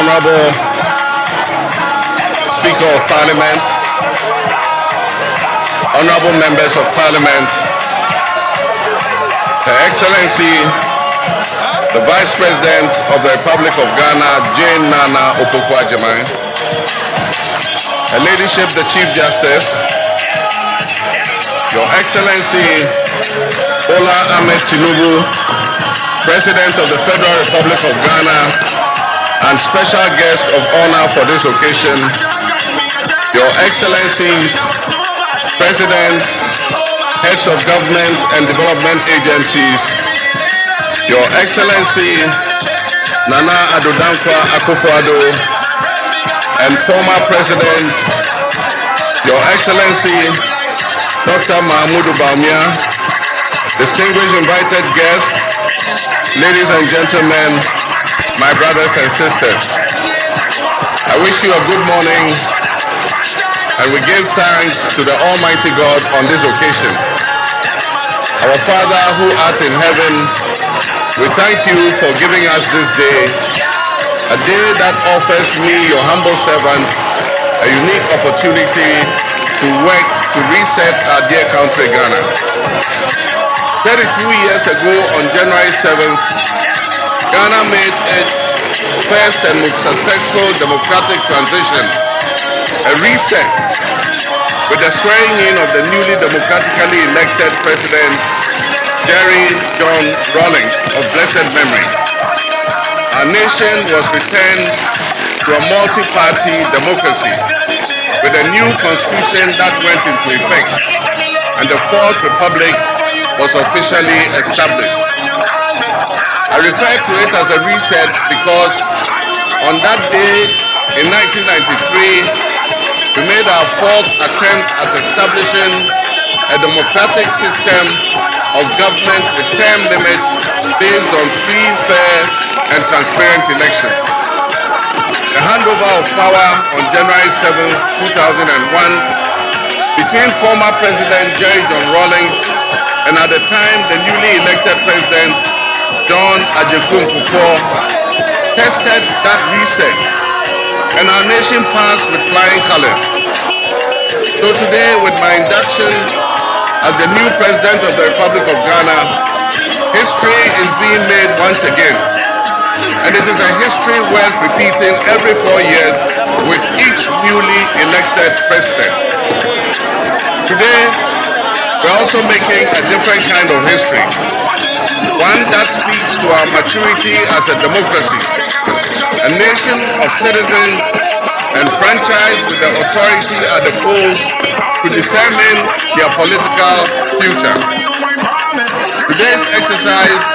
Honorable Speaker of Parliament, Honorable Members of Parliament, Her Excellency, the Vice President of the Republic of Ghana, Jane Nana Opoku-Agyeman, Her Ladyship, the Chief Justice, Your Excellency, Bola Ahmed Tinubu, President of the Federal Republic of Ghana, and special guest of honor for this occasion, Your Excellencies, Presidents, Heads of Government and Development Agencies, Your Excellency Nana Addo Dankwa Akufo-Addo, and former Presidents, Your Excellency Dr. Mahmoud Bawumia, distinguished invited guests, ladies and gentlemen, my brothers and sisters. I wish you a good morning, and we give thanks to the Almighty God on this occasion. Our Father who art in heaven, we thank you for giving us this day, a day that offers me, your humble servant, a unique opportunity to work to reset our dear country, Ghana. 32 years ago, on January 7th, Ghana made its first and most successful democratic transition, a reset, with the swearing in of the newly democratically elected President, Jerry John Rawlings, of blessed memory. Our nation was returned to a multi-party democracy with a new constitution that went into effect, and the Fourth Republic was officially established. I refer to it as a reset because on that day in 1993, we made our fourth attempt at establishing a democratic system of government with term limits based on free, fair, and transparent elections. The handover of power on January 7, 2001 between former President Jerry John Rawlings and at the time the newly elected President John Kufuor tested that reset, and our nation passed with flying colors. So today, with my induction as the new President of the Republic of Ghana, history is being made once again. And it is a history worth repeating every 4 years with each newly elected President. Today, we're also making a different kind of history, one that speaks to our maturity as a democracy, a nation of citizens enfranchised with the authority at the polls to determine their political future. Today's exercise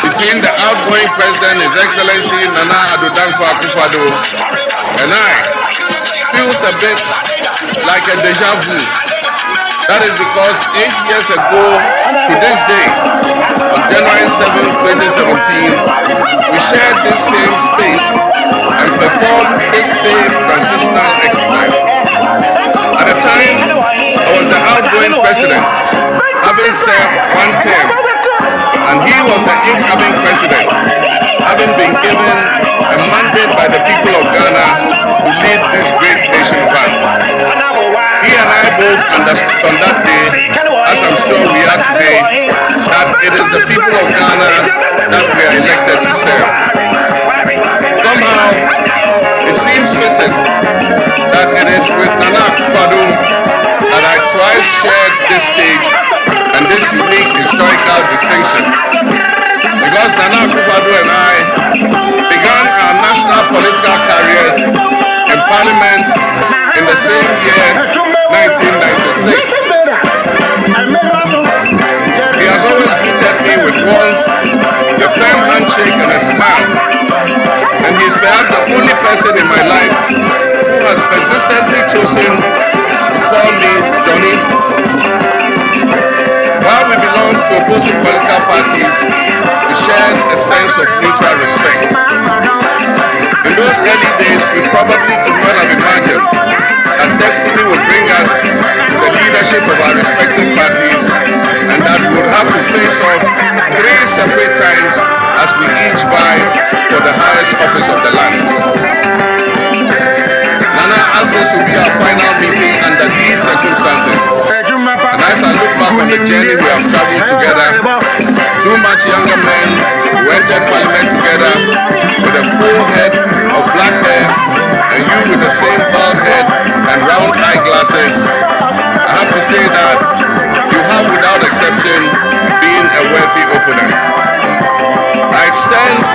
between the outgoing President, His Excellency Nana Addo Dankwa Akufo-Addo, and I feels a bit like a deja vu. That is because 8 years ago to this day, on January 7, 2017, we shared this same space and performed this same transitional exercise. At the time, I was the outgoing President, having served one term, and he was the incoming President, having been given a mandate by the people of Ghana to lead this great nation of us. He and I both understood on that day, as I'm sure we are today, that it is the people of Ghana that we are elected to serve. Somehow, it seems fitting that it is with Nana Akufo-Addo that I twice shared this stage and this unique historical distinction. Because Nana Akufo-Addo and I began our national political careers in Parliament in the same year, 1996. He has always greeted me with warmth, a firm handshake and a smile. And he is perhaps the only person in my life who has persistently chosen to call me Johnny. While we belong to opposing political parties, we shared a sense of mutual respect. In those early days, we probably could not have imagined that destiny would bring us to the leadership of our respective parties, and that we would have to face off 3 separate times as we each vie for the highest office of the land. of the journey we have traveled together. Two much younger men who entered Parliament together with a full head of black hair, and you with the same bald head and round eyeglasses. I have to say that you have, without exception, been a worthy opponent. I extend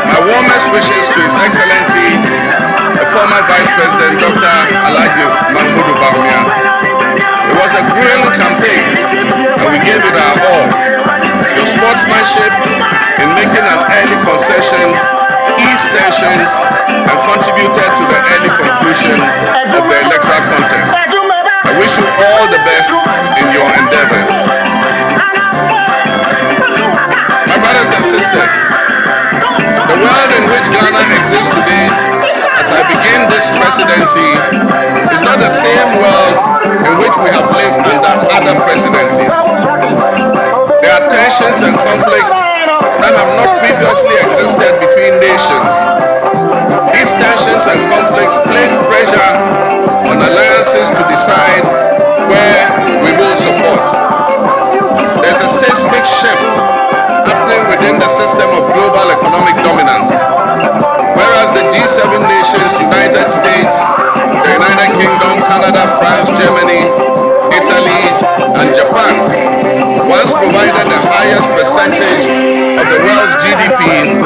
my warmest wishes to His Excellency, the former Vice President, Dr. Alhaji Mahmoud Bawumia. It was a grueling campaign, and we gave it our all. Your sportsmanship in making an early concession eased tensions and contributed to the early conclusion of the electoral contest. I wish you all the best in your endeavors. My brothers and sisters, the world in which Ghana exists today, as I begin this presidency, is not the same world in which we have lived under other presidencies. There are tensions and conflicts that have not previously existed between nations. These tensions and conflicts place pressure on alliances to decide where we will support. There's a seismic shift happening within the system of global economic dominance. Whereas the G7 nations, United States, the United Kingdom, Canada, France, Germany, Italy, and Japan once provided the highest percentage of the world's GDP,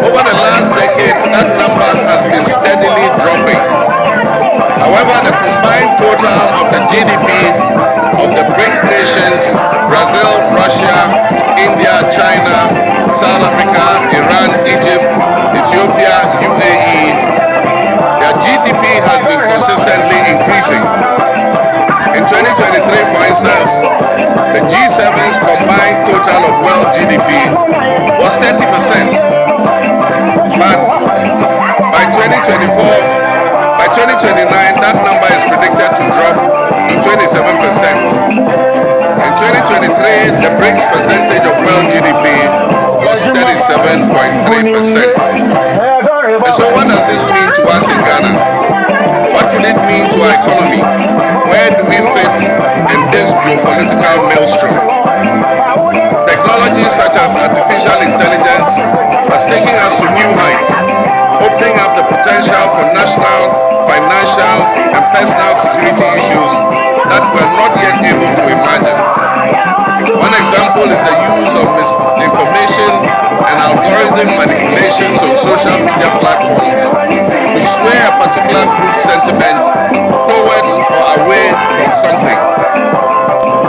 over the last decade, that number has been steadily dropping. However, the combined total of the GDP of the BRIC nations, Brazil, Russia, India, China, South Africa, Iran, Egypt, Ethiopia, UAE, their GDP has been consistently increasing. In 2023, for instance, the G7's combined total of world GDP was 30%, but by 2029, that number is predicted to drop to 27%. In 2023, the BRICS percentage of world GDP was 37.3%. And so what does this mean to us in Ghana? What could it mean to our economy? Where do we fit in this geopolitical maelstrom? Technologies such as artificial intelligence has taken us to new heights, opening up the potential for national, financial, and personal security issues that we're not yet able to imagine. One example is the use of misinformation and algorithm manipulations on social media platforms to sway a particular group's sentiment towards or away from something.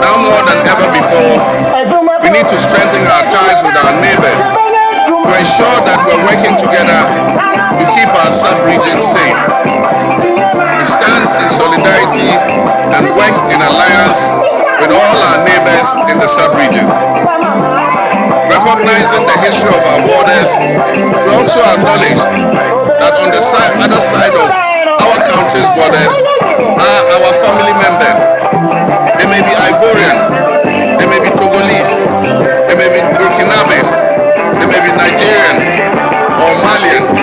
Now more than ever before, we need to strengthen our ties with our neighbors to ensure that we're working together to keep our sub-region safe. We stand in solidarity and work in alliance with all our neighbors in the sub-region. Recognizing the history of our borders, we also acknowledge that on the other side of our country's borders are our family members. They may be Ivorians, they may be Togolese, they may be Burkinabes, they may be Nigerians or Malians,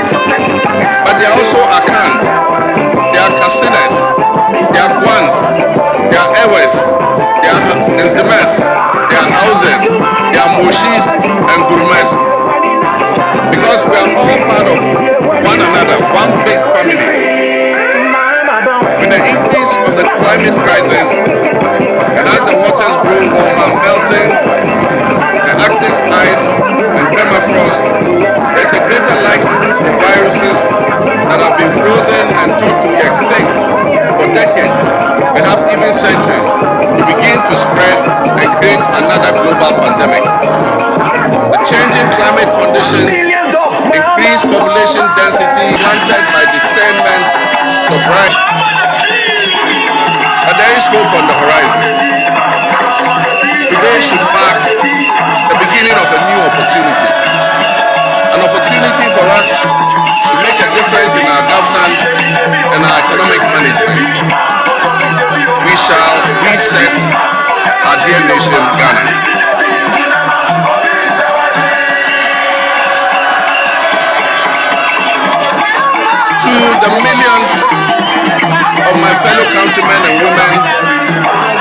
but they are also Akans, they are Kasinas, they are Gwans, they are Ewes, they are Nzemes, they are Hauses, they are Moshis and Gurmes. Because we are all part of one another, one big family. With the increase of the climate crisis, and as the waters grow warmer, melting, the Arctic ice and permafrost, there's a greater likelihood for viruses that have been frozen and thought to be extinct for decades, perhaps even centuries, to begin to spread and create another global pandemic. The changing climate conditions, increased population density granted by discernment of rise. But there is hope on the horizon. Today should mark the beginning of a new opportunity. An opportunity for us to make a difference in our governance and our economic management. We shall reset our dear nation, Ghana. To the millions of my fellow countrymen and women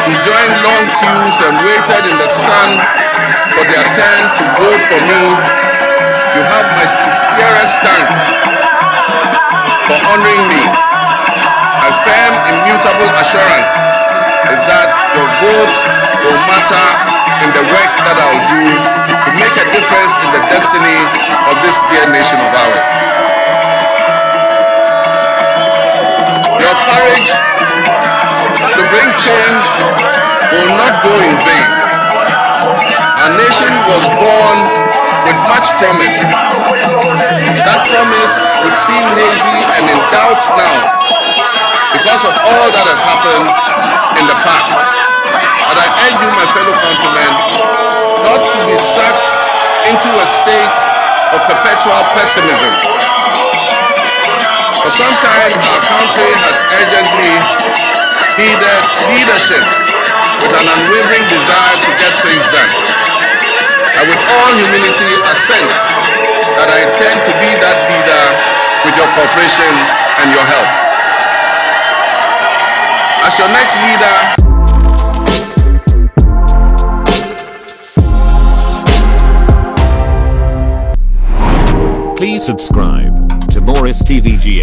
who joined long queues and waited in the sun for their turn to vote for me, you have my sincerest thanks for honoring me. My firm, immutable assurance is that your vote will matter in the work that I'll do to make a difference in the destiny of this dear nation of ours. Your courage to bring change will not go in vain. Our nation was born with much promise. That promise would seem hazy and in doubt now because of all that has happened in the past. But I urge you, my fellow countrymen, not to be sucked into a state of perpetual pessimism. For some time, our country has urgently needed leadership with an unwavering desire to get things done. I with all humility assent that I intend to be that leader with your cooperation and your help. As your next leader, please subscribe to Morris TVGA.